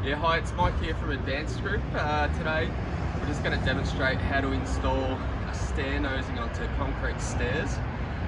Yeah, hi, it's Mike here from Advanced Group. Today we're just going to demonstrate how to install a stair nosing onto concrete stairs.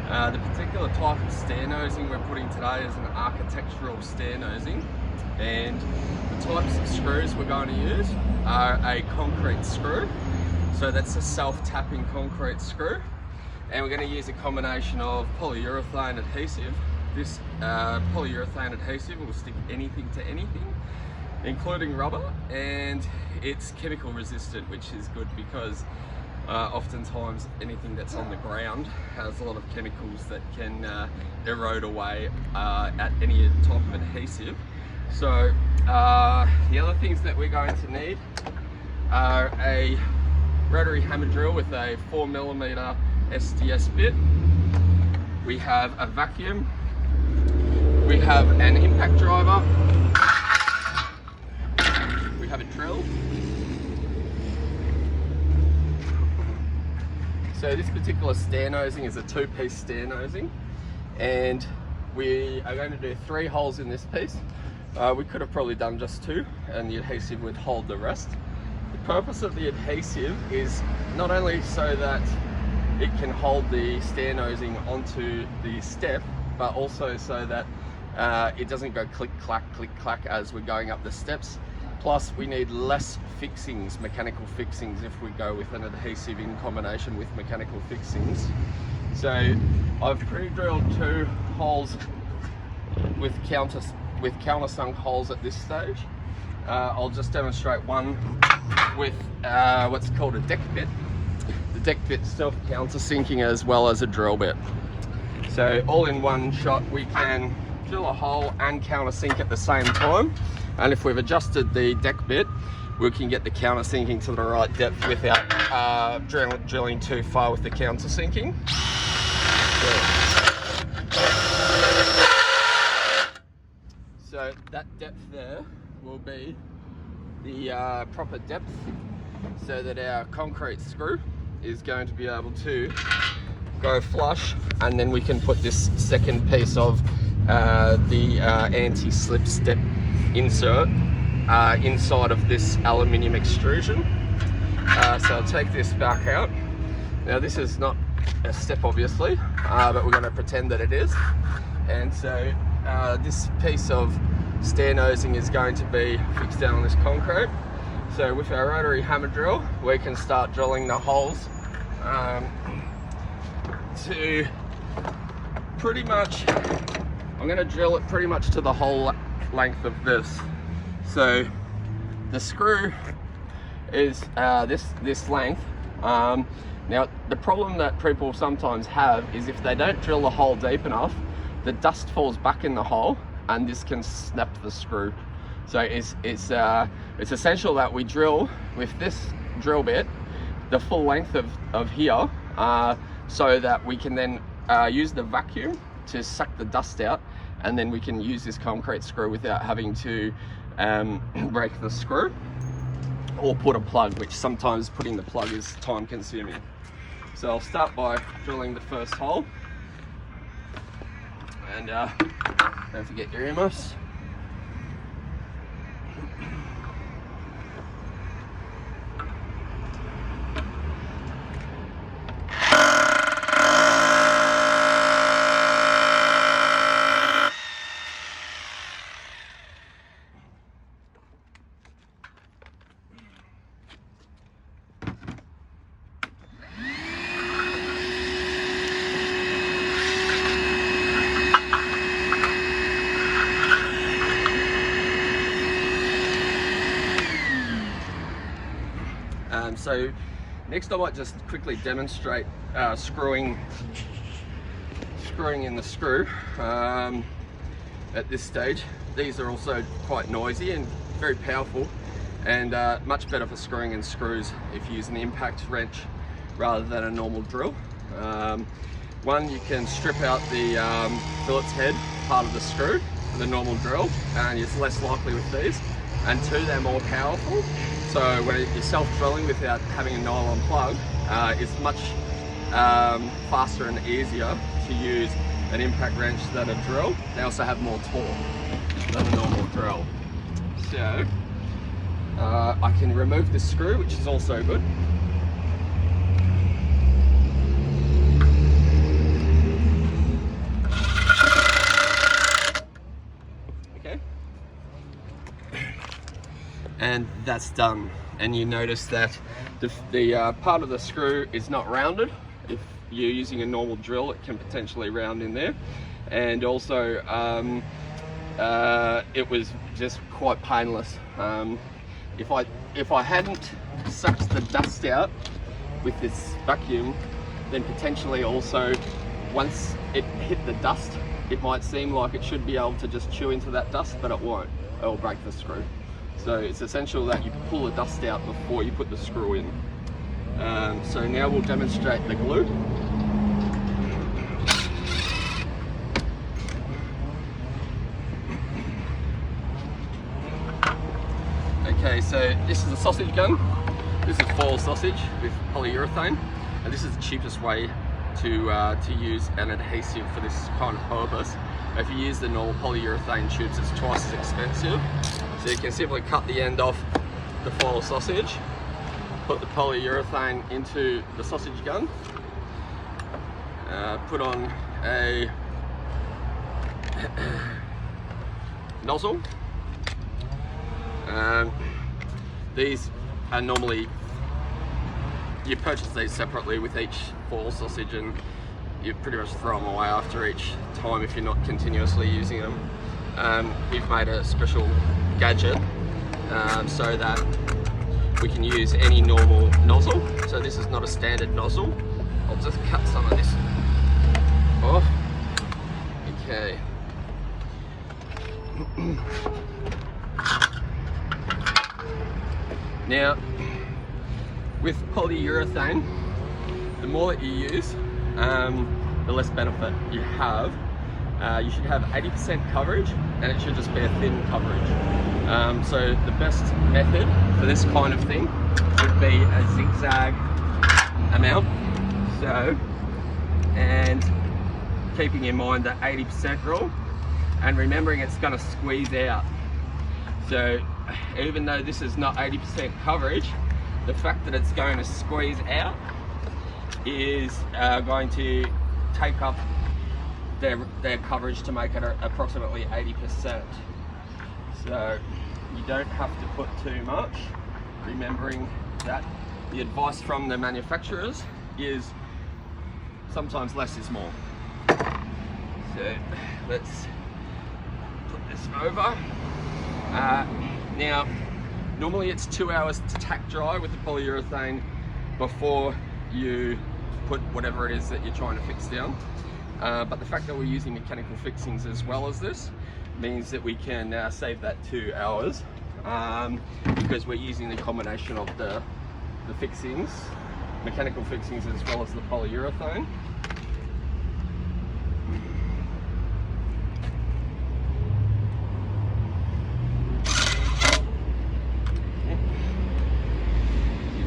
The particular type of stair nosing we're putting today is an architectural stair nosing, and the types of screws we're going to use are a concrete screw. So that's a self-tapping concrete screw, and we're going to use a combination of polyurethane adhesive. This polyurethane adhesive will stick anything to anything, including rubber, and it's chemical resistant, which is good because oftentimes anything that's on the ground has a lot of chemicals that can erode away at any type of adhesive. So the other things that we're going to need are a rotary hammer drill with a 4mm SDS bit. We have a vacuum. We have an impact driver. We have a drill. So this particular stair nosing is a two-piece stair nosing, and we are going to do 3 holes in this piece. We could have probably done just 2, and the adhesive would hold the rest. The purpose of the adhesive is not only so that it can hold the stair nosing onto the step, but also so that it doesn't go click clack as we're going up the steps. Plus we need less fixings, mechanical fixings, if we go with an adhesive in combination with mechanical fixings. So I've pre-drilled 2 holes with countersunk holes at this stage. I'll just demonstrate one with what's called a deck bit. The deck bit self-countersinking as well as a drill bit. So all in one shot we can drill a hole and countersink at the same time, and if we've adjusted the deck bit, we can get the countersinking to the right depth without drilling too far with the countersinking. So that depth there will be the proper depth, so that our concrete screw is going to be able to go flush, and then we can put this second piece of the anti-slip step insert inside of this aluminium extrusion. So I'll take this back out. Now this is not a step obviously, but we're going to pretend that it is. And so this piece of stair nosing is going to be fixed down on this concrete. So with our rotary hammer drill, we can start drilling the holes to pretty much, I'm going to drill it pretty much to the whole length of this. So the screw is this length. Now the problem that people sometimes have is if they don't drill the hole deep enough, the dust falls back in the hole and this can snap the screw. So it's essential that we drill with this drill bit the full length of here, so that we can then use the vacuum to suck the dust out, and then we can use this concrete screw without having to break the screw or put a plug, which sometimes putting the plug is time consuming. So I'll start by drilling the first hole, and don't forget your earmuffs. So next I might just quickly demonstrate screwing in the screw at this stage. These are also quite noisy and very powerful, and much better for screwing in screws if you use an impact wrench rather than a normal drill. One, you can strip out the fillet's head part of the screw with a normal drill, and it's less likely with these. And 2, they're more powerful. So when you're self-drilling without having a nylon plug, it's much faster and easier to use an impact wrench than a drill. They also have more torque than a normal drill. So I can remove this screw, which is also good. Okay. And that's done. And you notice that the part of the screw is not rounded. If you're using a normal drill, it can potentially round in there. And also, it was just quite painless. If I hadn't sucked the dust out with this vacuum, then potentially also, once it hit the dust, it might seem like it should be able to just chew into that dust, but it won't. It will break the screw. So it's essential that you pull the dust out before you put the screw in. So now we'll demonstrate the glue. Okay, so this is a sausage gun. This is foil sausage with polyurethane, and this is the cheapest way to use an adhesive for this kind of purpose. If you use the normal polyurethane tubes, it's twice as expensive. So you can simply cut the end off the foil sausage, put the polyurethane into the sausage gun, put on a nozzle. These are normally, you purchase these separately with each foil sausage, and you pretty much throw them away after each time if you're not continuously using them. We've made a special gadget so that we can use any normal nozzle. So this is not a standard nozzle. I'll just cut some of this off. Okay. Now, with polyurethane, the more that you use, the less benefit you have. You should have 80% coverage, and it should just be a thin coverage. So the best method for this kind of thing would be a zigzag amount. So, and keeping in mind that 80% rule, and remembering it's going to squeeze out. So even though this is not 80% coverage, the fact that it's going to squeeze out is going to take up their coverage to make it approximately 80%. So you don't have to put too much, remembering that the advice from the manufacturers is sometimes less is more. So let's put this over. Now, normally it's 2 hours to tack dry with the polyurethane before you put whatever it is that you're trying to fix down. But the fact that we're using mechanical fixings as well as this means that we can save that 2 hours because we're using the combination of the fixings, mechanical fixings as well as the polyurethane.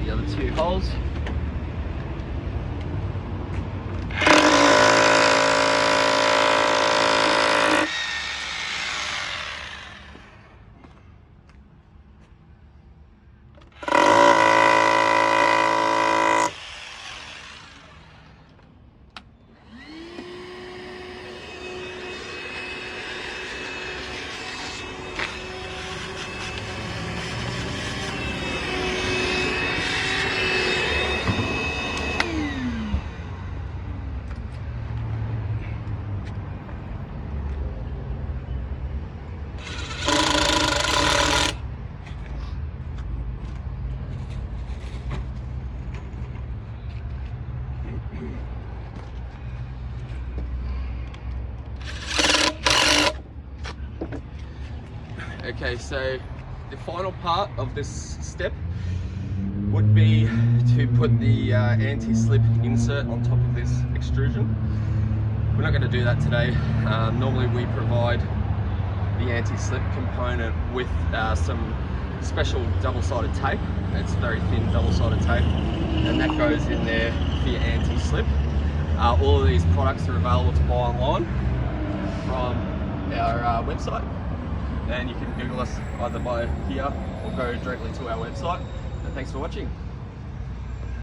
The other 2 holes. Okay, so the final part of this step would be to put the anti-slip insert on top of this extrusion. We're not going to do that today. Normally we provide the anti-slip component with some special double-sided tape. It's very thin double-sided tape, and that goes in there for your anti-slip. All of these products are available to buy online from our website. and you can Google us either by here or go directly to our website. And thanks for watching.